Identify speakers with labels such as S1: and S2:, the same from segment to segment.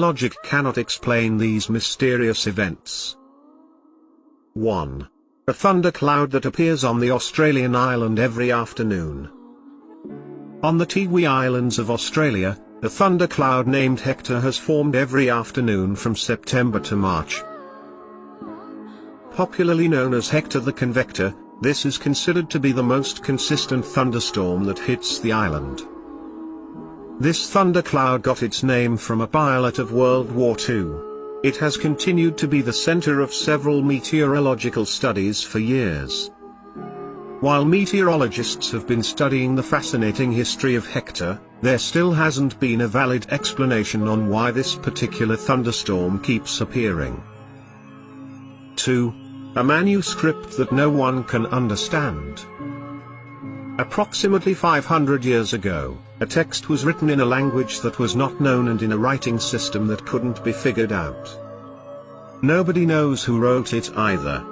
S1: Logic cannot explain these mysterious events. 1. A thundercloud that appears on the Australian island every afternoon. On the Tiwi Islands of Australia, a thundercloud named Hector has formed every afternoon from September to March. Popularly known as Hector the Convector, this is considered to be the most consistent thunderstorm that hits the island. This thundercloud got its name from a pilot of World War II. It has continued to be the center of several meteorological studies for years. While meteorologists have been studying the fascinating history of Hector, there still hasn't been a valid explanation on why this particular thunderstorm keeps appearing. 2. A manuscript that no one can understand. Approximately 500 years ago, a text was written in a language that was not known and in a writing system that couldn't be figured out. Nobody knows who wrote it either.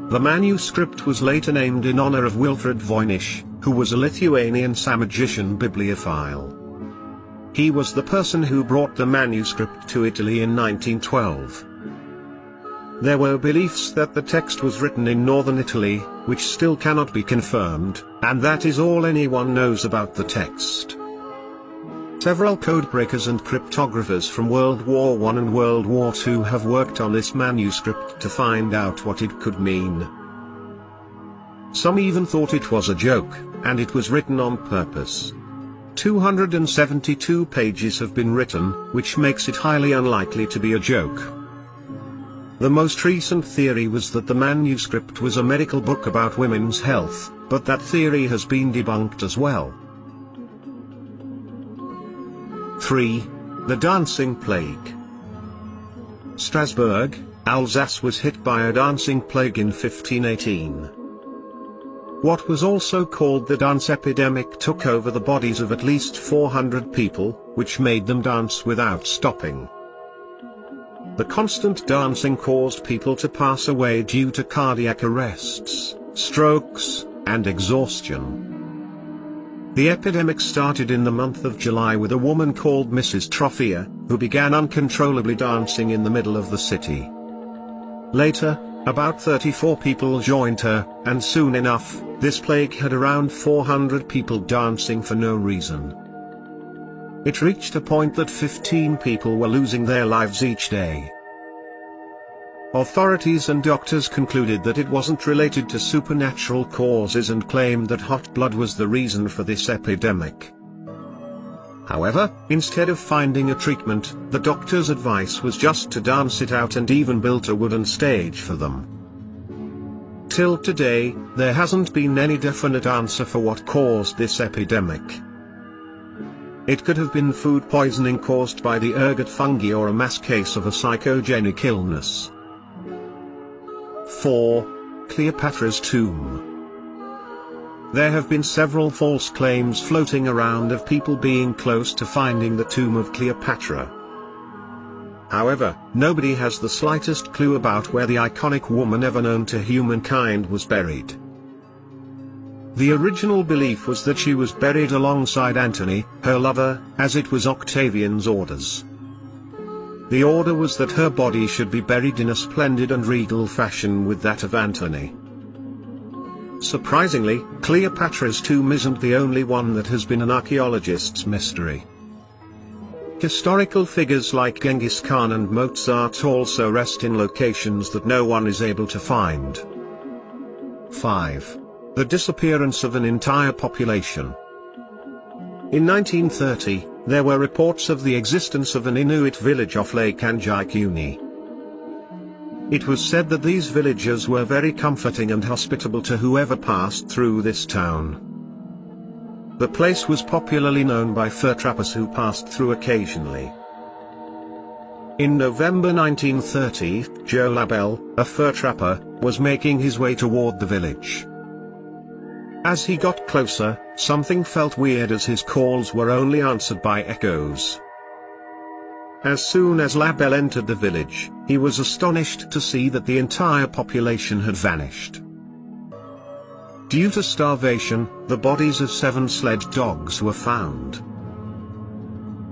S1: The manuscript was later named in honor of Wilfrid Voynich, who was a Lithuanian Samogitian bibliophile. He was the person who brought the manuscript to Italy in 1912. There were beliefs that the text was written in northern Italy, which still cannot be confirmed, and that is all anyone knows about the text. Several codebreakers and cryptographers from World War I and World War II have worked on this manuscript to find out what it could mean. Some even thought it was a joke, and it was written on purpose. 272 pages have been written, which makes it highly unlikely to be a joke. The most recent theory was that the manuscript was a medical book about women's health, but that theory has been debunked as well. 3. The Dancing Plague. Strasbourg, Alsace was hit by a dancing plague in 1518. What was also called the dance epidemic took over the bodies of at least 400 people, which made them dance without stopping. The constant dancing caused people to pass away due to cardiac arrests, strokes, and exhaustion. The epidemic started in the month of July with a woman called Mrs. Trophea, who began uncontrollably dancing in the middle of the city. Later, about 34 people joined her, and soon enough, this plague had around 400 people dancing for no reason. It reached a point that 15 people were losing their lives each day. Authorities and doctors concluded that it wasn't related to supernatural causes and claimed that hot blood was the reason for this epidemic. However, instead of finding a treatment, the doctor's advice was just to dance it out and even built a wooden stage for them. Till today, there hasn't been any definite answer for what caused this epidemic. It could have been food poisoning caused by the ergot fungi or a mass case of a psychogenic illness. 4. Cleopatra's Tomb. There have been several false claims floating around of people being close to finding the tomb of Cleopatra. However, nobody has the slightest clue about where the iconic woman ever known to humankind was buried. The original belief was that she was buried alongside Antony, her lover, as it was Octavian's orders. The order was that her body should be buried in a splendid and regal fashion with that of Antony. Surprisingly, Cleopatra's tomb isn't the only one that has been an archaeologist's mystery. Historical figures like Genghis Khan and Mozart also rest in locations that no one is able to find. 5. The disappearance of an entire population. In 1930, there were reports of the existence of an Inuit village off Lake Anjikuni. It was said that these villagers were very comforting and hospitable to whoever passed through this town. The place was popularly known by fur trappers who passed through occasionally. In November 1930, Joe Labelle, a fur trapper, was making his way toward the village. As he got closer, something felt weird as his calls were only answered by echoes. As soon as Labelle entered the village, he was astonished to see that the entire population had vanished. Due to starvation, the bodies of 7 sledge dogs were found.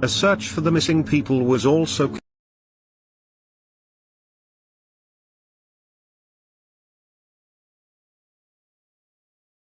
S1: A search for the missing people was also